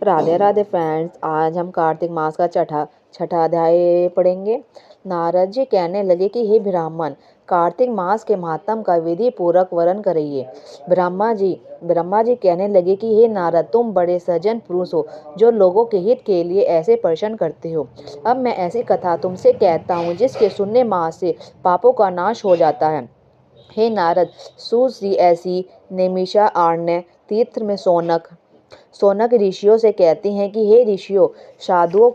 Radhe Radhe friends, आज हम कार्तिक मास का छठा छठा अध्याय पढ़ेंगे। नारद जी कहने लगे कि हे ब्राह्मण, कार्तिक मास के महात्म का विधि पूर्वक वर्णन करिए। ब्रह्मा जी कहने लगे कि हे नारद, तुम बड़े सज्जन पुरुष हो जो लोगों के हित के लिए ऐसे प्रश्न करते हो। अब मैं ऐसी कथा तुमसे कहता हूँ जिसके सुनने मास से पापों का नाश हो जाता है। हे नारद, सूत ऐसी नेमिषा आरण्य तीर्थ में सोनक ऋषियों से कहती हैं कि हे ऋषियों, साधुओं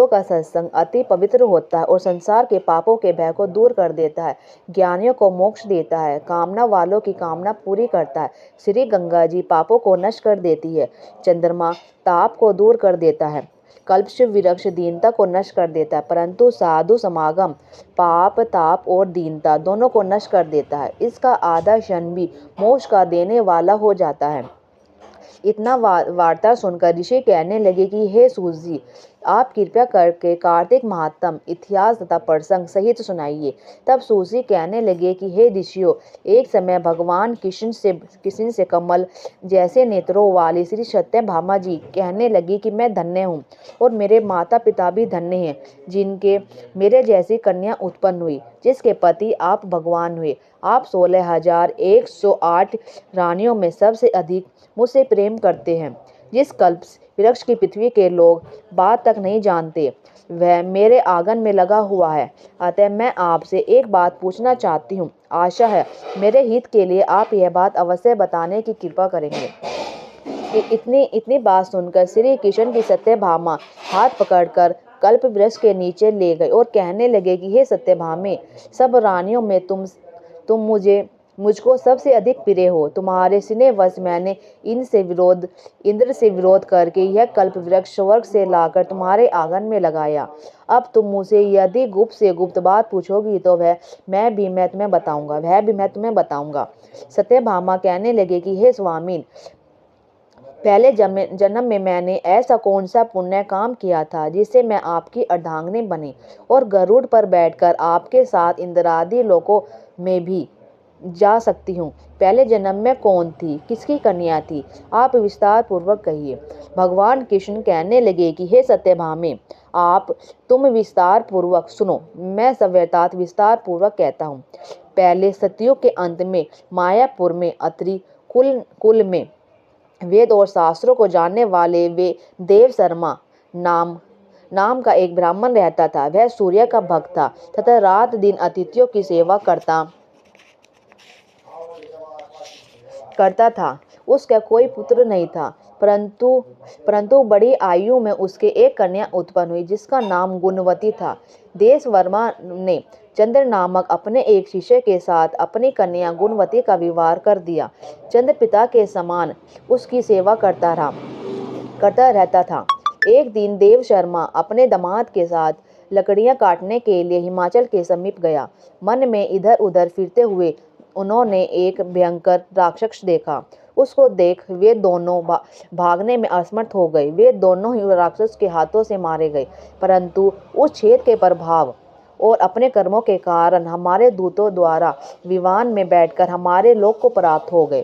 का सत्संग अति पवित्र होता है और संसार के पापों के भय को दूर कर देता है, ज्ञानियों को मोक्ष देता है, कामना वालों की कामना पूरी करता है। श्री गंगा जी पापों को नष्ट कर देती है, चंद्रमा ताप को दूर कर देता है, कल्प वृक्ष दीनता को नष्ट कर देता है, परंतु साधु समागम पाप ताप और दीनता दोनों को नष्ट कर देता है। इसका आधा क्षण भी मोक्ष का देने वाला हो जाता है। इतना वार्ता सुनकर ऋषि कहने लगे कि हे सूत जी, आप कृपया करके कार्तिक महात्म इतिहास तथा प्रसंग सहित सुनाइए। तब सूत जी कहने लगे कि हे ऋषियों, एक समय भगवान कृष्ण से कमल जैसे नेत्रों वाली श्री सत्यभामा जी कहने लगी कि मैं धन्य हूँ और मेरे माता पिता भी धन्य हैं, जिनके मेरे जैसी कन्या उत्पन्न हुई, जिसके पति आप भगवान हुए। आप 16,108 रानियों में सबसे अधिक मुझसे प्रेम करते हैं। जिस कल्प वृक्ष की पृथ्वी के लोग बात तक नहीं जानते, वह मेरे आंगन में लगा हुआ है। अतः मैं आपसे एक बात पूछना चाहती हूँ। आशा है मेरे हित के लिए आप यह बात अवश्य बताने की कृपा करेंगे। इतनी बात सुनकर श्री कृष्ण की सत्यभामा हाथ पकड़कर कल्प वृक्ष के नीचे ले गए और कहने लगे कि हे सत्यभामे, सब रानियों में तुम मुझको सबसे अधिक प्रिय हो। तुम्हारे स्नेह वश मैंने इंद्र से विरोध करके यह कल्प वृक्ष स्वर्ग से लाकर तुम्हारे आंगन में लगाया। अब तुम मुझसे यदि गुप्त से गुप्त बात पूछोगी तो मैं तुम्हें बताऊंगा। सत्यभामा कहने लगे कि हे स्वामी, पहले जन्म में मैंने ऐसा कौन सा पुण्य काम किया था जिससे मैं आपकी अर्धांगिनी बनी और गरुड़ पर बैठकर आपके साथ इंद्रादि लोकों में भी जा सकती हूँ। पहले जन्म में कौन थी, किसकी कन्या थी, आप विस्तार पूर्वक कहिए। भगवान कृष्ण कहने लगे कि हे सत्यभामे, तुम विस्तार पूर्वक सुनो। मैं सव्यतात् विस्तार पूर्वक कहता हूँ। पहले सतयुग के अंत में मायापुर में अत्रि कुल में वेद और शास्त्रों को जानने वाले वे देव शर्मा नाम का एक ब्राह्मण रहता था। वह सूर्य का भक्त था तथा रात दिन अतिथियों की सेवा करता था। उसका कोई पुत्र नहीं था, परंतु बड़ी आयु में उसके एक कन्या उत्पन्न हुई जिसका नाम गुणवती था। देशवर्मा ने चंद्र नामक अपने एक शिष्य के साथ अपनी कन्या गुणवती का विवाह कर दिया। चंद्र पिता के समान उसकी सेवा करता रहता था। एक दिन देव शर्मा अपने दामाद के साथ लकड़ियां काटने के लिए हिमाचल के समीप गया। मन में इधर उधर फिरते हुए उन्होंने एक भयंकर राक्षस देखा। उसको देख वे दोनों भागने में असमर्थ हो गए। वे दोनों ही राक्षस के हाथों से मारे गए, परंतु उस छेद के प्रभाव और अपने कर्मों के कारण हमारे दूतों द्वारा विमान में बैठकर हमारे लोक को प्राप्त हो गए।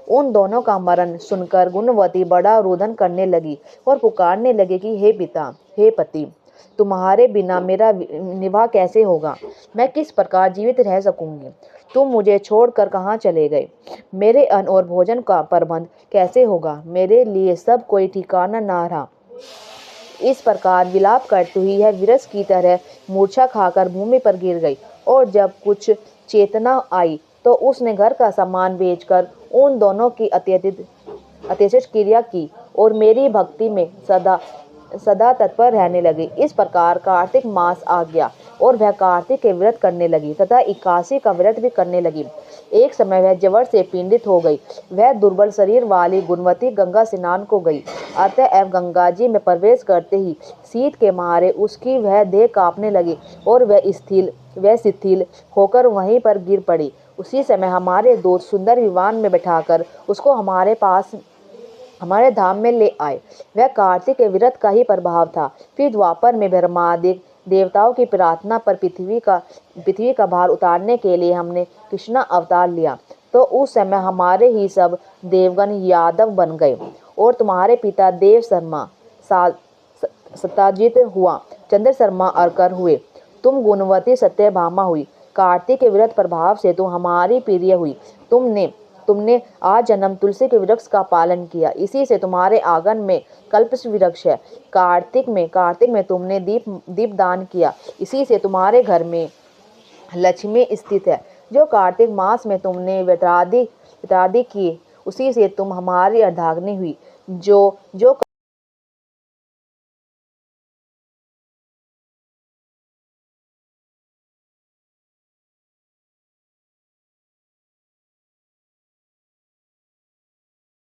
उन दोनों का मरण सुनकर गुणवती बड़ा रुदन करने लगी और पुकारने लगी कि हे पिता, हे पति, तुम्हारे बिना मेरा निवाह कैसे होगा? मैं किस प्रकार जीवित रह सकूंगी? तुम मुझे छोड़कर कहाँ चले गए? मेरे अन्न और भोजन का प्रबंध कैसे होगा? मेरे लिए सब कोई ठिकाना ना रहा। इस प्रकार विलाप करती हुई यह विरस की तरह मूर्छा खाकर भूमि पर गिर गई और जब कुछ चेतना आई तो उसने घर का सामान बेचकर उन दोनों की अत्यधिक क्रिया की और मेरी भक्ति में सदा तत्पर रहने लगी। इस प्रकार कार्तिक मास आ गया और वह कार्तिक के व्रत करने लगी तथा 81 का व्रत भी करने लगी। एक समय वह जवर से पीड़ित हो गई। वह दुर्बल शरीर वाली गुणवती गंगा स्नान को गई। अतएव गंगा जी में प्रवेश करते ही शीत के मारे उसकी वह देह कांपने लगी और वह शिथिल होकर वहीं पर गिर पड़ी। उसी समय हमारे दूत सुंदर विमान में बैठाकर उसको हमारे धाम में ले आए। वह कार्तिक के व्रत का ही प्रभाव था। फिर द्वापर में ब्रह्मादि देवताओं की प्रार्थना पर पृथ्वी का भार उतारने के लिए हमने कृष्णा अवतार लिया, तो उस समय हमारे ही सब देवगण यादव बन गए और तुम्हारे पिता देव शर्मा सत्याजित हुआ, चंद्र शर्मा अरकर हुए, तुम गुणवती सत्यभामा हुई, कार्तिक के विरत प्रभाव से तुम हमारी प्रिय हुई। तुमने आज जन्म तुलसी के वृक्ष का पालन किया, इसी से तुम्हारे आंगन में कल्प वृक्ष है। कार्तिक में तुमने दीप दान किया, इसी से तुम्हारे घर में लक्ष्मी स्थित है। जो कार्तिक मास में तुमने व्रतादि किए, उसी से तुम हमारी अर्धांगिनी हुई। जो